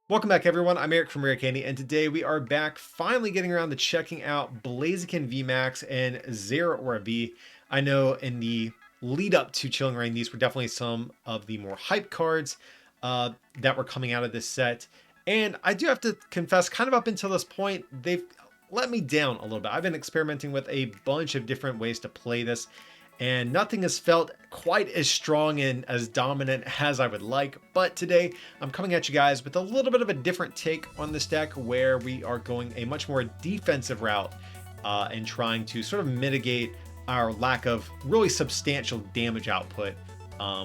Welcome back, everyone. I'm Eric from Rare Candy, and today we are back finally getting around to checking out Blaziken VMAX and Zeraora V. I know in the lead up to Chilling Reign, these were definitely some of the more hype cards that were coming out of this set. And I do have to confess, kind of up until this point, they've let me down a little bit. I've been experimenting with a bunch of different ways to play this, and nothing has felt quite as strong and as dominant as I would like. But today I'm coming at you guys with a little bit of a different take on this deck, where we are going a much more defensive route and trying to sort of mitigate our lack of really substantial damage output,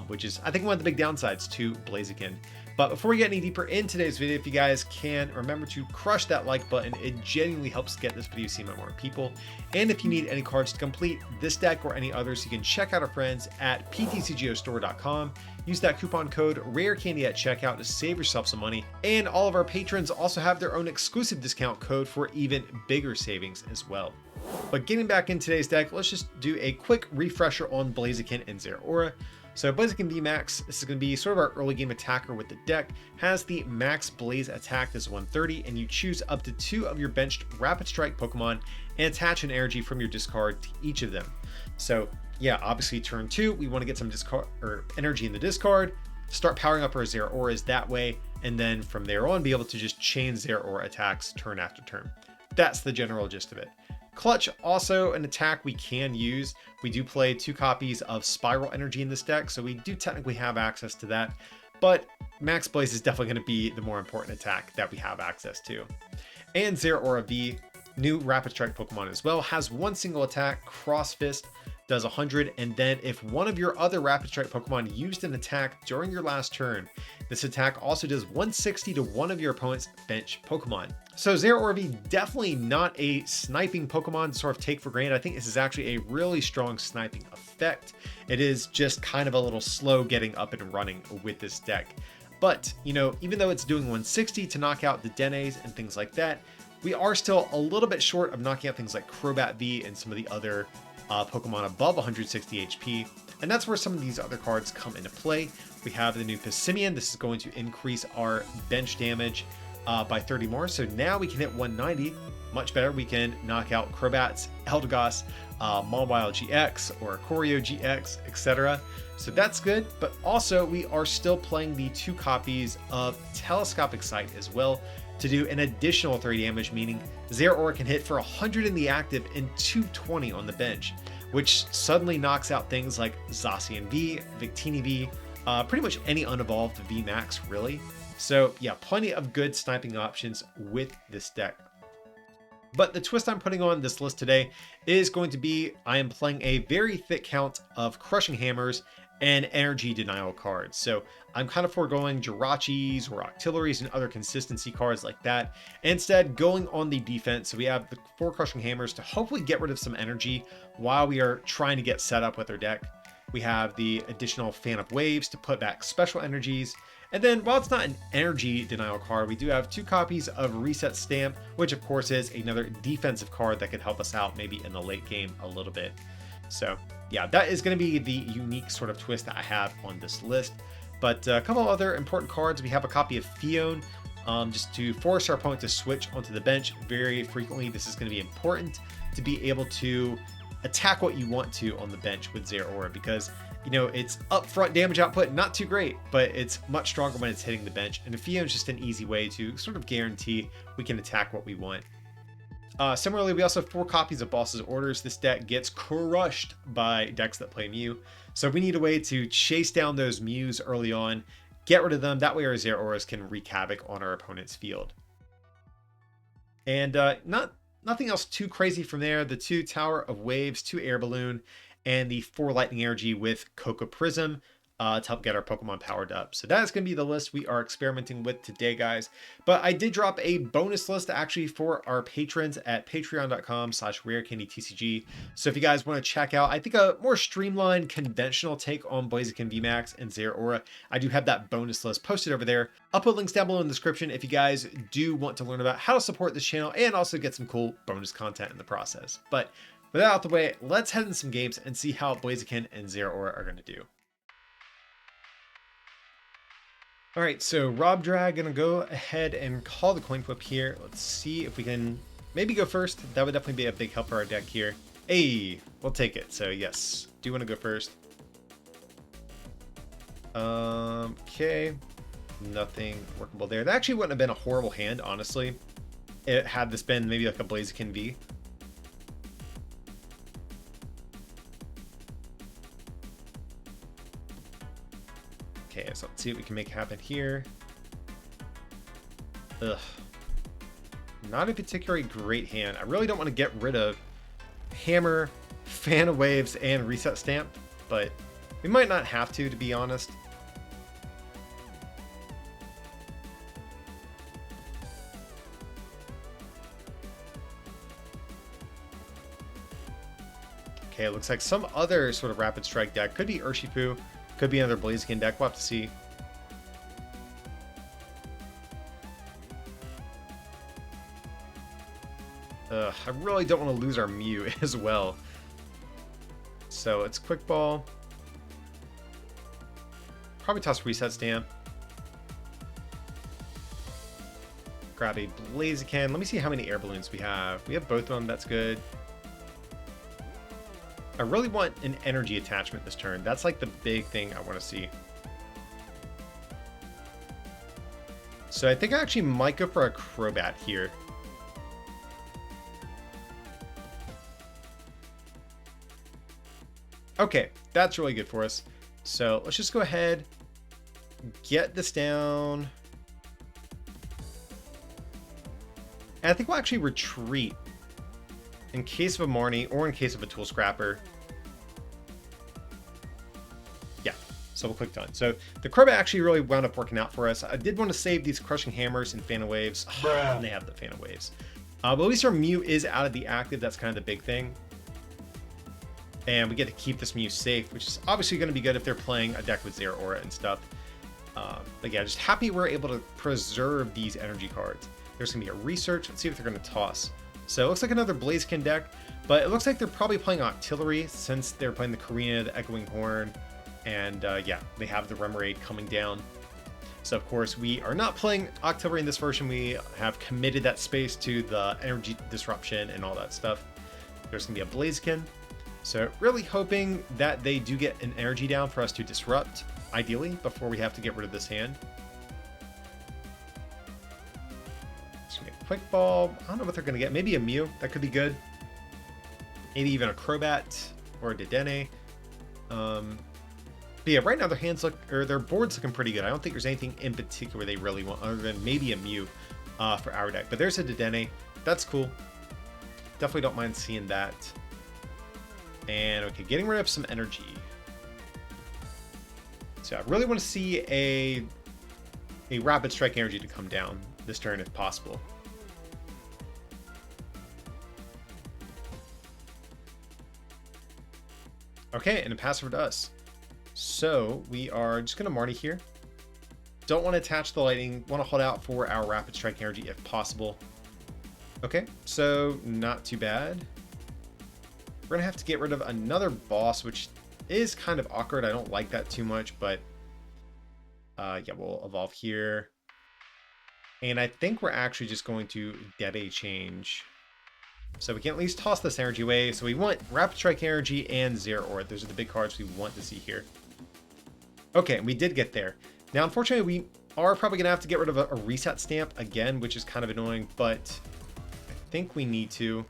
which is, I think, one of the big downsides to Blaziken. But before we get any deeper in today's video, if you guys can, remember to crush that like button. It genuinely helps get this video seen by more people. And if you need any cards to complete this deck or any others, you can check out our friends at PTCGO Use that coupon code RARECANDY at checkout to save yourself some money. And all of our patrons also have their own exclusive discount code for even bigger savings as well. But getting back in today's deck, let's just do a quick refresher on Blaziken and Zeraora. So Blaziken VMAX, this is going to be sort of our early game attacker with the deck, has the max blaze attack, this is 130, and you choose up to 2 of your benched rapid strike Pokemon and attach an energy from your discard to each of them. So yeah, obviously turn 2, we want to get some discard or energy in the discard, start powering up our Zeraoras that way, and then from there on be able to just chain Zeraora attacks turn after turn. That's the general gist of it. Clutch, also an attack we can use. We do play 2 copies of Spiral Energy in this deck, so we do technically have access to that, but Max Blaze is definitely going to be the more important attack that we have access to. And Zeraora V, new Rapid Strike Pokemon as well, has 1 single attack, Cross Fist, does 100, and then if one of your other Rapid Strike Pokemon used an attack during your last turn, this attack also does 160 to one of your opponent's bench Pokemon. So Zeraora V, definitely not a sniping Pokemon to sort of take for granted. I think this is actually a really strong sniping effect. It is just kind of a little slow getting up and running with this deck. But, you know, even though it's doing 160 to knock out the Denes and things like that, we are still a little bit short of knocking out things like Crobat V and some of the other Pokemon above 160 HP, and that's where some of these other cards come into play. We have the new Pissimian. This is going to increase our bench damage by 30 more, so now we can hit 190, much better. We can knock out Crobats, Eldegoss, Mawile GX, or Choreo GX, etc. So that's good, but also we are still playing the 2 copies of Telescopic Sight as well to do an additional 3 damage, meaning Zeraora can hit for 100 in the active and 220 on the bench, which suddenly knocks out things like Zacian V, Victini V, pretty much any unevolved VMAX really. So yeah, plenty of good sniping options with this deck. But the twist I'm putting on this list today is going to be I am playing a very thick count of Crushing Hammers and Energy Denial cards. So I'm kind of foregoing Jirachis or Octilleries and other consistency cards like that, and instead going on the defense. So we have the 4 Crushing Hammers to hopefully get rid of some energy while we are trying to get set up with our deck. We have the additional Fan of Waves to put back special energies. And then while it's not an energy denial card, we do have 2 copies of Reset Stamp, which of course is another defensive card that could help us out maybe in the late game a little bit. So yeah, that is going to be the unique sort of twist that I have on this list. But a couple other important cards. We have a copy of Fion, just to force our opponent to switch onto the bench very frequently. This is going to be important to be able to attack what you want to on the bench with Zeraora, because you know it's upfront damage output not too great, but it's much stronger when it's hitting the bench, and Fion is just an easy way to sort of guarantee we can attack what we want. Similarly, we also have 4 copies of Boss's Orders. This deck gets crushed by decks that play Mew, so we need a way to chase down those Mews early on, get rid of them, that way our Zeraoras can wreak havoc on our opponent's field. And nothing else too crazy from there. The 2 Tower of Waves, 2 Air Balloon, and the 4 Lightning Energy with Cocoa Prism to help get our Pokemon powered up. So that is going to be the list we are experimenting with today, guys. But I did drop a bonus list actually for our patrons at patreon.com/rarecandytcg. So if you guys want to check out, I think, a more streamlined, conventional take on Blaziken VMAX and Zeraora, I do have that bonus list posted over there. I'll put links down below in the description if you guys do want to learn about how to support this channel and also get some cool bonus content in the process. But with that out the way, let's head into some games and see how Blaziken and Zeraora are going to do. All right, so Rob Drag gonna go ahead and call the coin flip here. Let's see if we can maybe go first. That would definitely be a big help for our deck here. Hey, we'll take it. So yes, do want to go first. Okay, nothing workable there. That actually wouldn't have been a horrible hand, honestly. It had this been maybe like a Blaziken V. Okay, so let's see what we can make happen here. Ugh. Not a particularly great hand. I really don't want to get rid of Hammer, Fan of Waves, and Reset Stamp, but we might not have to be honest. Okay, it looks like some other sort of Rapid Strike deck. Could be Urshifu, could be another Blaziken deck. We'll have to see. I really don't want to lose our Mew as well. So it's Quick Ball. Probably toss Reset Stamp. Grab a Blaziken. Let me see how many air balloons we have. We have both of them. That's good. I really want an energy attachment this turn. That's like the big thing I want to see. So I think I actually might go for a Crobat here. Okay, that's really good for us. So let's just go ahead, get this down. And I think we'll actually retreat in case of a Marnie or in case of a Tool Scrapper. Yeah, so we'll click done. So the Crobat actually really wound up working out for us. I did want to save these Crushing Hammers and Fan of Waves. And they have the Fan of Waves. But at least our Mew is out of the active. That's kind of the big thing. And we get to keep this Mew safe, which is obviously going to be good if they're playing a deck with Zeraora and stuff. But yeah, just happy we're able to preserve these energy cards. There's going to be a Research. Let's see what they're going to toss. So it looks like another Blaziken deck, but it looks like they're probably playing Octillery since they're playing the Karina, the Echoing Horn, and yeah, they have the Remoraid coming down. So of course, we are not playing Octillery in this version. We have committed that space to the Energy Disruption and all that stuff. There's going to be a Blaziken. So really hoping that they do get an energy down for us to disrupt, ideally, before we have to get rid of this hand. It's going to be a Quick Ball. I don't know what they're going to get. Maybe a Mew. That could be good. Maybe even a Crobat or a Dedenne. But yeah, right now their hands look, or their board's looking pretty good. I don't think there's anything in particular they really want, other than maybe a Mew for our deck. But there's a Dedenne. That's cool. Definitely don't mind seeing that. And okay, getting rid of some energy. So I really want to see a Rapid Strike energy to come down this turn if possible. Okay, and a passive to us. So we are just going to Marnie here. Don't want to attach the Lightning. Want to hold out for our Rapid Strike energy if possible. Okay, so not too bad. We're going to have to get rid of another boss, which is kind of awkward. I don't like that too much, but yeah, we'll evolve here. And I think we're actually just going to Dede change. So we can at least toss this energy away. So we want Rapid Strike energy and Zeraora. Those are the big cards we want to see here. Okay, we did get there. Now, unfortunately, we are probably going to have to get rid of a Reset Stamp again, which is kind of annoying, but I think we need to.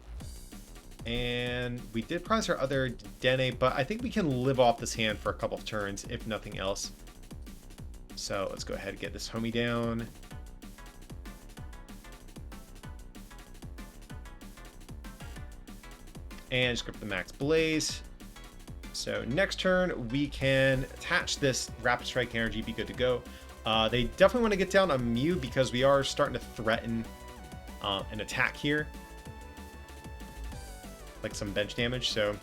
And we did prize our other Dedenne, but I think we can live off this hand for a couple of turns, if nothing else. So let's go ahead and get this homie down. And just grab the Max Blaze. So next turn, we can attach this Rapid Strike energy, be good to go. They definitely want to get down a Mew because we are starting to threaten an attack here. Like some bench damage, so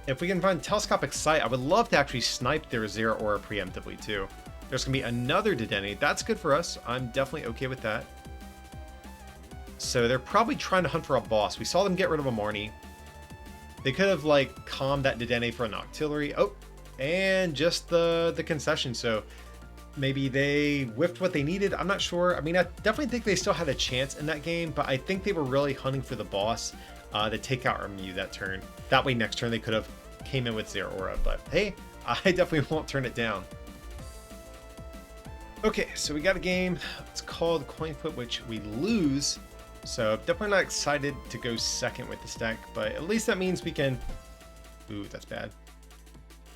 if we can find Telescopic Sight, I would love to actually snipe their Zeraora preemptively too. There's gonna be another Dedenne. That's good for us. I'm definitely okay with that. So they're probably trying to hunt for a boss. We saw them get rid of a Marnie. They could have like calmed that Dedenne for an Octillery. Oh, and just the concession. So maybe they whiffed what they needed. I'm not sure. I mean, I definitely think they still had a chance in that game, but I think they were really hunting for the boss to take out our Mew that turn. That way next turn they could have came in with Zeraora, but hey, I definitely won't turn it down. Okay, so we got a game. It's called Coin Flip, which we lose. So definitely not excited to go second with this deck, but at least that means we can... Ooh, that's bad.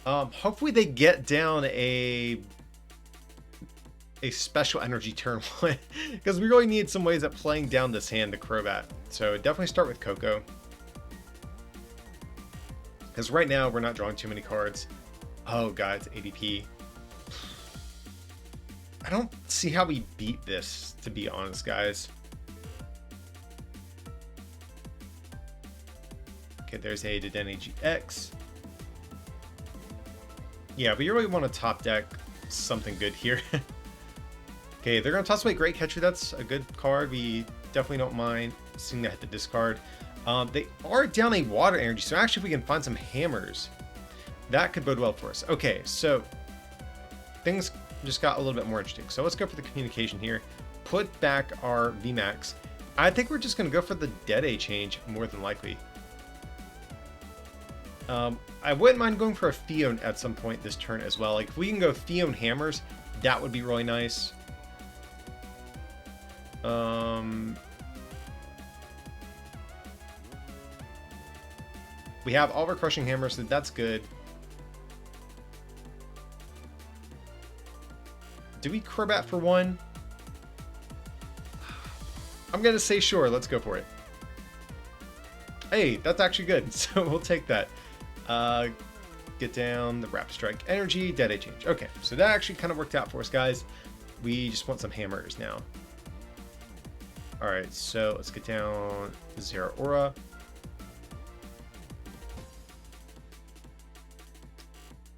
Hopefully they get down a special energy turn one, because we really need some ways of playing down this hand to Crobat. So definitely start with Coco, because right now we're not drawing too many cards. Oh god, it's ADP. I don't see how we beat this, to be honest, guys. Okay, there's a Dedenne GX. Yeah, we really want to top deck something good here. Okay, they're going to toss away Great Catcher. That's a good card. We definitely don't mind seeing that hit the discard. They are down a Water Energy, so actually if we can find some hammers, that could bode well for us. Okay, so things just got a little bit more interesting. So let's go for the communication here. Put back our VMAX. I think we're just going to go for the Dedenne change more than likely. I wouldn't mind going for a Fion at some point this turn as well. Like if we can go Fion hammers, that would be really nice. We have all of our crushing hammers, so that's good. Do we Crobat for one? I'm gonna say sure, let's go for it. Hey, that's actually good, so we'll take that. Get down the Rapid Strike Energy, Dedenne change. Okay, so that actually kind of worked out for us, guys. We just want some hammers now. Alright, so let's get down Zeraora.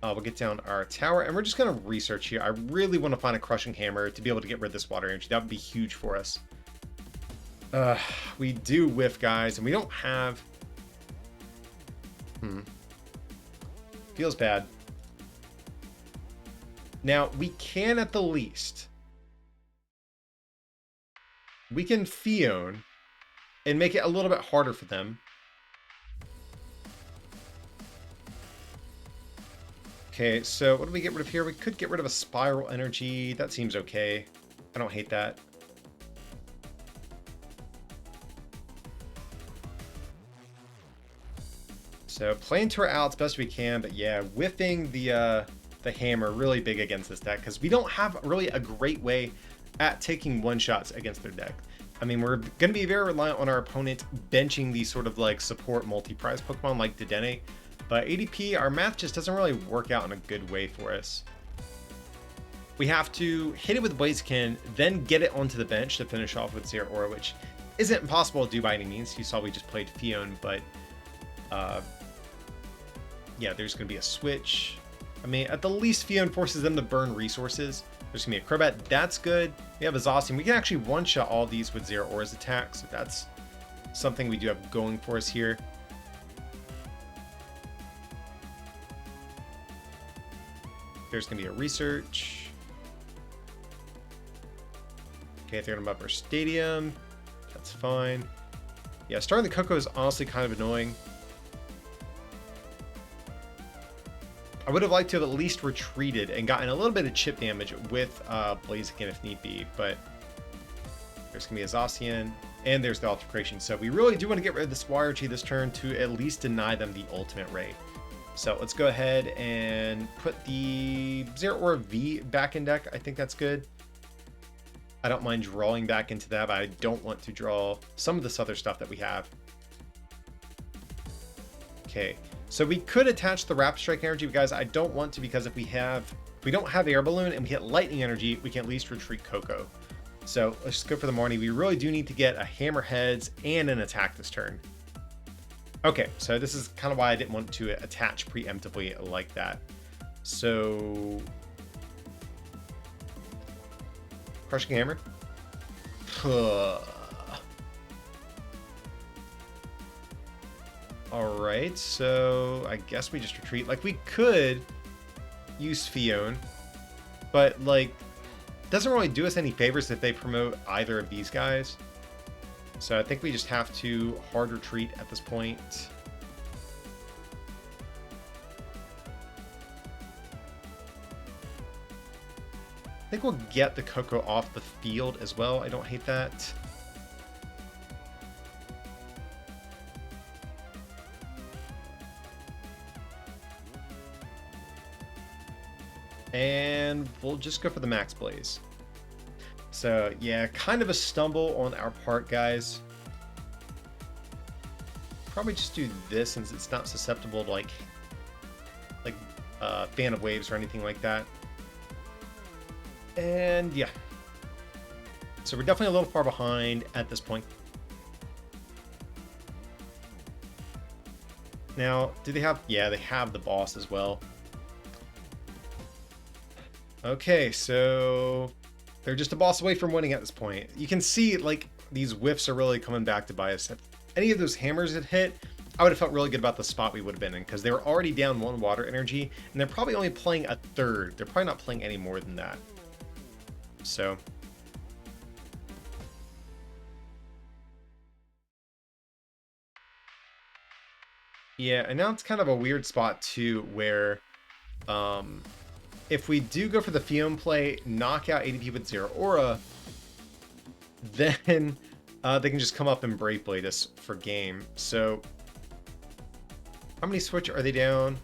We'll get down our tower, and we're just going to research here. I really want to find a Crushing Hammer to be able to get rid of this Water Energy. That would be huge for us. We do whiff, guys, and we don't have... Feels bad. Now, we can at the least... We can Fion and make it a little bit harder for them. Okay, so what do we get rid of here? We could get rid of a Spiral Energy. That seems okay. I don't hate that. So playing to our outs best we can, but yeah, whiffing the hammer really big against this deck, because we don't have really a great way at taking one-shots against their deck. I mean, we're going to be very reliant on our opponent benching these sort of like support multi-prize Pokemon like Dedenne, but ADP, our math just doesn't really work out in a good way for us. We have to hit it with Blaziken, then get it onto the bench to finish off with Zeraora, which isn't impossible to do by any means. You saw we just played Fion, but yeah, there's going to be a switch. I mean, at the least, Fion forces them to burn resources. There's going to be a Crobat. That's good. We have a Zacian. We can actually one-shot all these with Zeraora's attack, so that's something we do have going for us here. There's going to be a research. Okay, they're going to buff our stadium. That's fine. Yeah, starting the Coco is honestly kind of annoying. I would have liked to have at least retreated and gotten a little bit of chip damage with Blaziken if need be, but there's going to be a Zacian, and there's the Altercation. So we really do want to get rid of this Water Energy this turn to at least deny them the ultimate rate. So let's go ahead and put the Zeraora V back in deck. I think that's good. I don't mind drawing back into that, but I don't want to draw some of this other stuff that we have. Okay. So we could attach the Rapid Strike Energy, but guys, I don't want to, because if we don't have Air Balloon and we hit Lightning Energy, we can at least retreat Coco. So let's just go for the morning. We really do need to get a Hammerheads and an attack this turn. Okay, so this is kind of why I didn't want to attach preemptively like that. So Crushing Hammer. All right, so I guess we just retreat. Like, we could use Fion, but like, doesn't really do us any favors if they promote either of these guys. So I think we just have to hard retreat at this point. I think we'll get the Coco off the field as well. I don't hate that. And we'll just go for the Max Blaze. So yeah, kind of a stumble on our part, guys. Probably just do this since it's not susceptible to like fan of waves or anything like that. And yeah, so we're definitely a little far behind at this point. Now, do they have? Yeah, they have the boss as well. Okay, so they're just a boss away from winning at this point. You can see like these whiffs are really coming back to bite us. If any of those hammers had hit, I would have felt really good about the spot we would have been in, because they were already down 1 water energy, and they're probably only playing a third. They're probably not playing any more than that. So yeah, and now it's kind of a weird spot too, where if we do go for the Fion play, knock out ADP with Zeraora, then they can just come up and Brave Blade us for game. So how many switch are they down?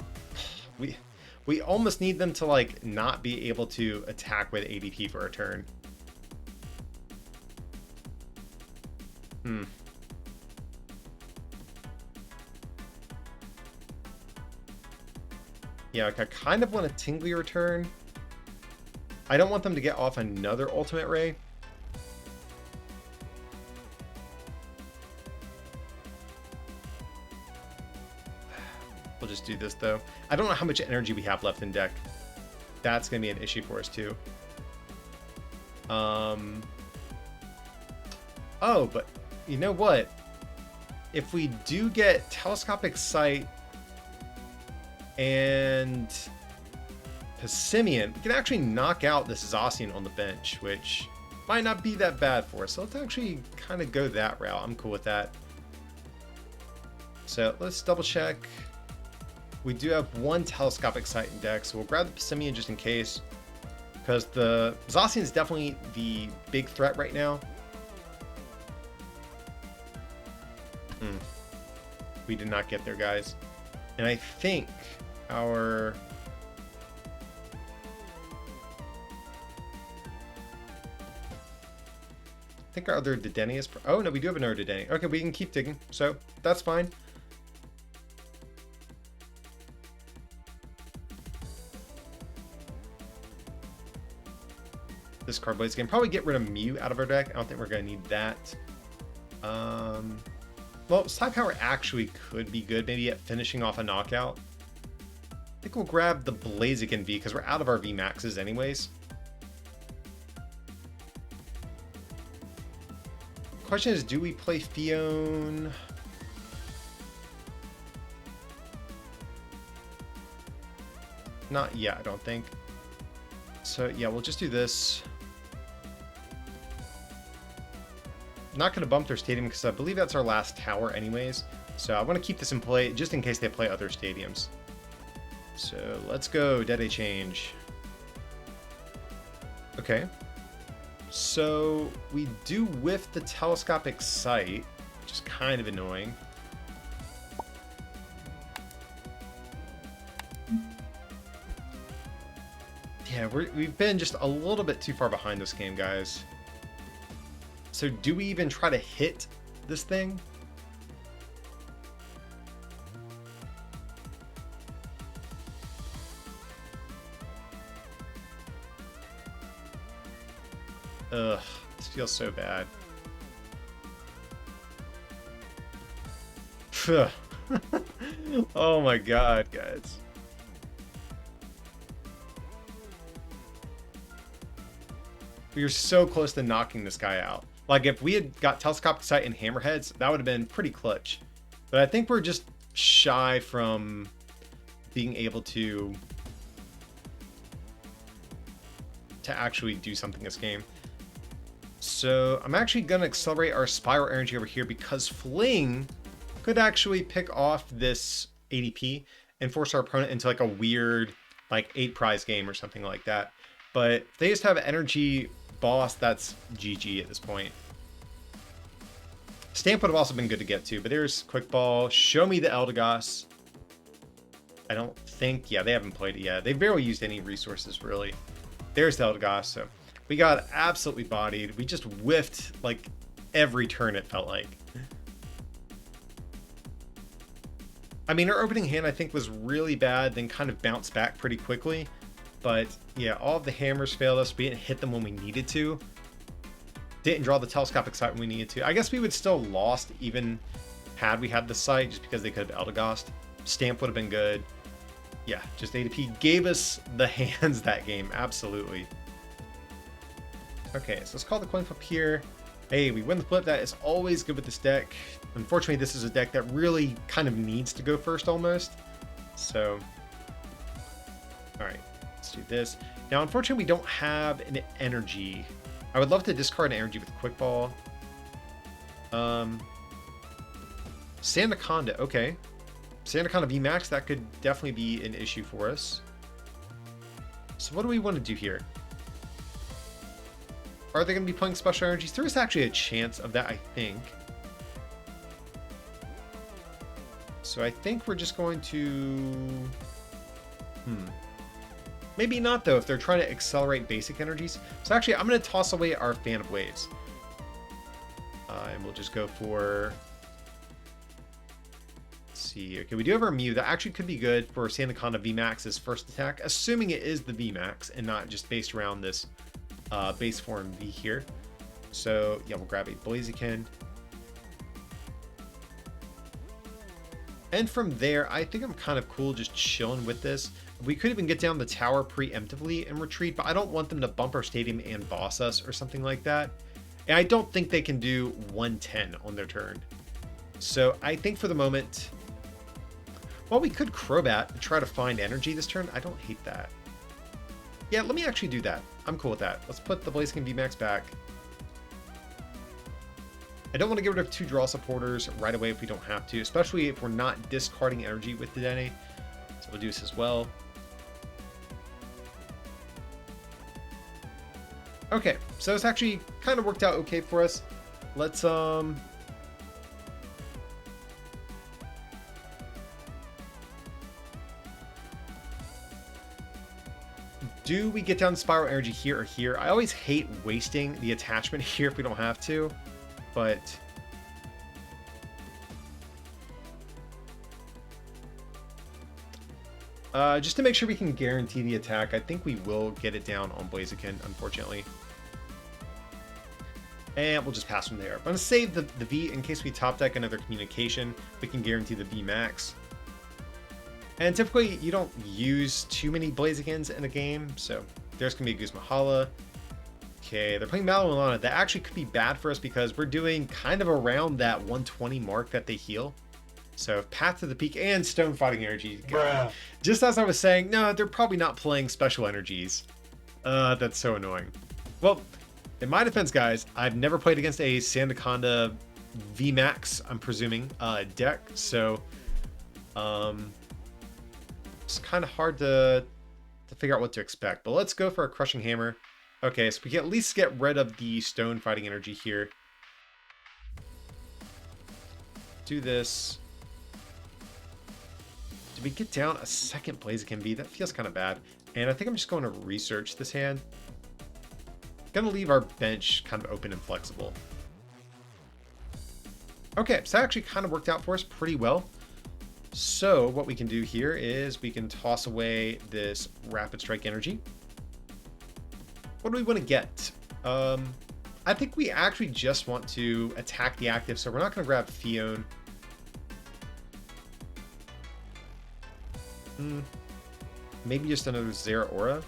We almost need them to like not be able to attack with ADP for a turn. Yeah, like I kind of want a Tingly return. I don't want them to get off another Ultimate Ray. We'll just do this though. I don't know how much energy we have left in deck. That's going to be an issue for us too. Oh, but you know what? If we do get Telescopic Sight and Pessimian, we can actually knock out this Zacian on the bench, which might not be that bad for us. So let's actually kind of go that route. I'm cool with that. So let's double check. We do have 1 Telescopic Sight in deck, so we'll grab the Pessimian just in case, because the Zacian is definitely the big threat right now. We did not get there, guys. And I think our... I think our other Dedenne is... Oh, no, we do have another Dedenne. Okay, we can keep digging, so that's fine. This card Blaziken. Probably get rid of Mew out of our deck. I don't think we're going to need that. Well, Side Power actually could be good, maybe at finishing off a knockout. I think we'll grab the Blaziken V, because we're out of our VMAXs anyways. Question is, do we play Fion? Not yet, I don't think. So yeah, we'll just do this. Not going to bump their stadium because I believe that's our last tower anyways. So I want to keep this in play just in case they play other stadiums. So let's go Dede change. Okay. So we do whiff the Telescopic Sight, which is kind of annoying. Yeah, we've been just a little bit too far behind this game, guys. So do we even try to hit this thing? Ugh, this feels so bad. Oh my god, guys. We were so close to knocking this guy out. Like, if we had got Telescopic Sight and Hammerheads, that would have been pretty clutch. But I think we're just shy from being able to to actually do something this game. So I'm actually going to accelerate our Spiral Energy over here because Fling could actually pick off this ADP and force our opponent into like a weird like 8 prize game or something like that. But if they just have Energy Boss, that's GG at this point. Stamp would have also been good to get to, but there's Quick Ball. Show me the Eldegoss. I don't think, yeah, they haven't played it yet. They've barely used any resources, really. There's the Eldegoss, so we got absolutely bodied. We just whiffed, like, every turn, it felt like. I mean, our opening hand, I think, was really bad, then kind of bounced back pretty quickly. But, yeah, all of the hammers failed us. We didn't hit them when we needed to. Didn't draw the telescopic sight when we needed to. I guess we would still lost even had we had the sight, just because they could have Eldegossed. Stamp would have been good. Yeah, just ADP gave us the hands that game. Absolutely. Okay, so let's call the coin flip here. Hey, we win the flip. That is always good with this deck. Unfortunately, this is a deck that really kind of needs to go first almost. So, all right, let's do this. Now, unfortunately, we don't have an energy. I would love to discard an energy with Quick Ball. Sandaconda, okay. Sandaconda VMAX, that could definitely be an issue for us. So what do we want to do here? Are they going to be playing special energies? There is actually a chance of that, I think. So I think we're just going to... Maybe not, though, if they're trying to accelerate basic energies. So actually, I'm going to toss away our Fan of Waves. And we'll just go for... See. Okay, we do have our Mew. That actually could be good for Sandaconda VMAX's first attack, assuming it is the VMAX and not just based around this base form V here. So, yeah, we'll grab a Blaziken. And from there, I think I'm kind of cool just chilling with this. We could even get down the tower preemptively and retreat, but I don't want them to bump our stadium and boss us or something like that. And I don't think they can do 110 on their turn. So I think for the moment... Well, we could Crobat and try to find energy this turn. I don't hate that. Yeah, let me actually do that. I'm cool with that. Let's put the Blaziken VMAX back. I don't want to get rid of 2 draw supporters right away if we don't have to, especially if we're not discarding energy with the Dene. So we'll do this as well. Okay, so it's actually kind of worked out okay for us. Let's do we get down Spiral Energy here or here? I always hate wasting the attachment here if we don't have to, but... just to make sure we can guarantee the attack, I think we will get it down on Blaziken, unfortunately. And we'll just pass from there. I'm going to save the V in case we top deck another communication. We can guarantee the V max. And typically, you don't use too many Blazikens in a game, so there's going to be a Guzmahala. Okay, they're playing Malamilana. That actually could be bad for us because we're doing kind of around that 120 mark that they heal. So Path to the Peak and Stone Fighting Energy. God. Just as I was saying, no, they're probably not playing special energies. That's so annoying. Well, in my defense, guys, I've never played against a Sandaconda VMAX, I'm presuming, deck. So, it's kind of hard to figure out what to expect. But let's go for a Crushing Hammer. Okay, so we can at least get rid of the Stone Fighting Energy here. Do this. Did we get down a second Blaziken V? That feels kind of bad. And I think I'm just going to research this hand. Gonna leave our bench kind of open and flexible. Okay, so that actually kind of worked out for us pretty well. So what we can do here is we can toss away this Rapid Strike Energy. What do we want to get? I think we actually just want to attack the active, so we're not going to grab Fion. Maybe just another Zeraora.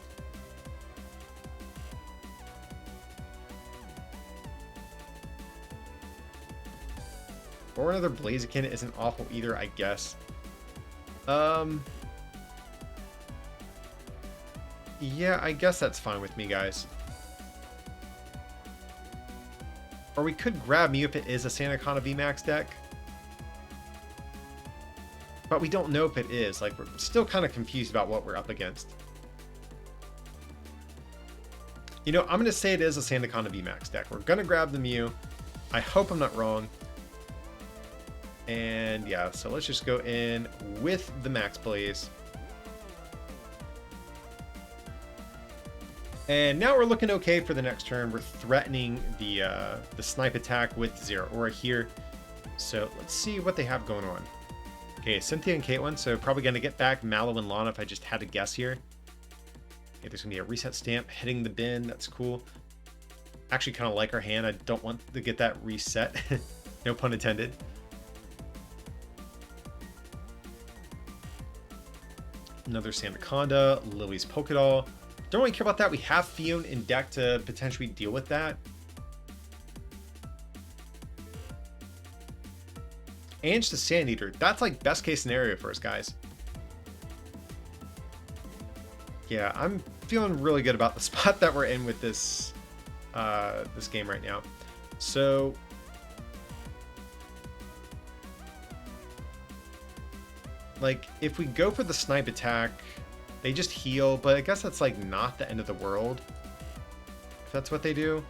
Or another Blaziken isn't awful either, I guess. Yeah, I guess that's fine with me, guys. Or we could grab Mew if it is a Sandaconda VMAX deck. But we don't know if it is. Like, we're still kind of confused about what we're up against. You know, I'm going to say it is a Sandaconda VMAX deck. We're going to grab the Mew. I hope I'm not wrong. And yeah, so let's just go in with the Max Blaze. And now we're looking okay for the next turn. We're threatening the snipe attack with Zeraora here. So let's see what they have going on. Okay, Cynthia and Caitlyn, so probably going to get back Mallow and Lana if I just had to guess here. Okay, there's going to be a reset stamp hitting the bin. That's cool. Actually kind of like our hand. I don't want to get that reset. No pun intended. Another Sandaconda, Lily's Pokédoll. Don't really care about that. We have Fion in deck to potentially deal with that. And just a Sand Eater. That's like best case scenario for us, guys. Yeah, I'm feeling really good about the spot that we're in with this this game right now. So like if we go for the snipe attack, they just heal, but I guess that's like not the end of the world if that's what they do.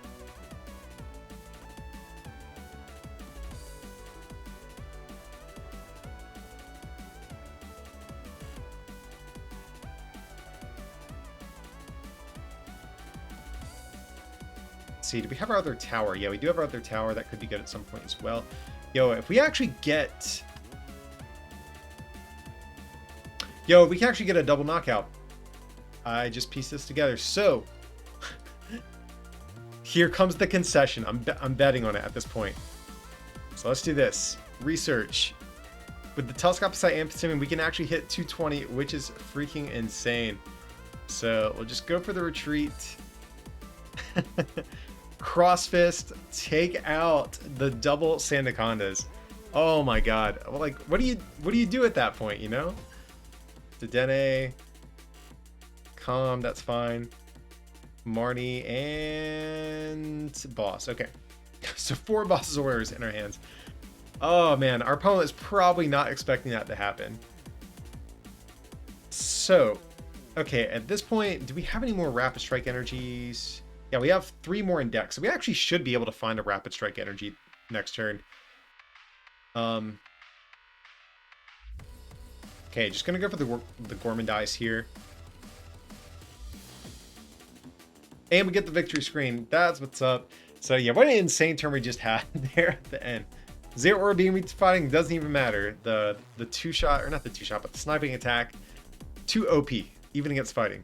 See, do we have our other tower? Yeah, we do have our other tower. That could be good at some point as well. Yo, if we actually get... Yo, we can actually get a double knockout. I just pieced this together. So, here comes the concession. I'm betting on it at this point. So let's do this. Research. With the Telescopic Sight Amphibian, we can actually hit 220, which is freaking insane. So we'll just go for the retreat. Crossfist, take out the double Sandacondas. Oh my god. Like, what do you do at that point, you know? Dedenne, Calm, that's fine. Marnie and Boss. Okay. So 4 Boss's Orders in our hands. Oh man, our opponent is probably not expecting that to happen. So, okay, at this point, do we have any more Rapid Strike energies? Yeah, we have 3 more in deck, so we actually should be able to find a Rapid Strike energy next turn. Okay, just gonna go for the Gormandize here. And we get the victory screen. That's what's up. So yeah, what an insane turn we just had there at the end. Zeraora being fighting doesn't even matter. The 2-shot, or not the 2-shot, but the sniping attack, too OP, even against fighting.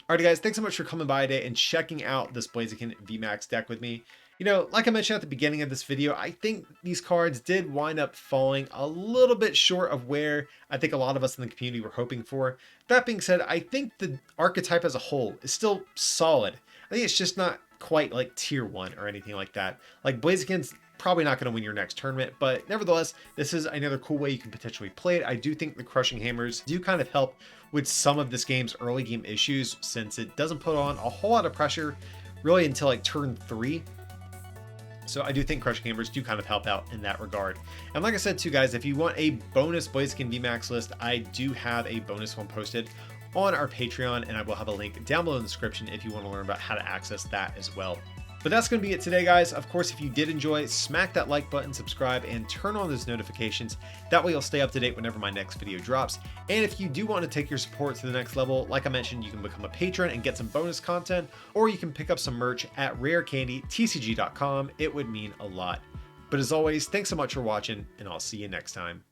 Alright guys, thanks so much for coming by today and checking out this Blaziken VMAX deck with me. You know, like I mentioned at the beginning of this video, I think these cards did wind up falling a little bit short of where I think a lot of us in the community were hoping for. That being said, I think the archetype as a whole is still solid. I think it's just not quite like tier 1 or anything like that. Like Blaziken's probably not going to win your next tournament, but nevertheless, this is another cool way you can potentially play it. I do think the Crushing Hammers do kind of help with some of this game's early game issues, since it doesn't put on a whole lot of pressure really until like turn 3. So I do think Crushing Hammers do kind of help out in that regard. And like I said too, guys, if you want a bonus Blaziken VMAX list, I do have a bonus one posted on our Patreon, and I will have a link down below in the description if you want to learn about how to access that as well. But that's going to be it today, guys. Of course, if you did enjoy, smack that like button, subscribe, and turn on those notifications. That way you'll stay up to date whenever my next video drops. And if you do want to take your support to the next level, like I mentioned, you can become a patron and get some bonus content, or you can pick up some merch at rarecandytcg.com. It would mean a lot. But as always, thanks so much for watching, and I'll see you next time.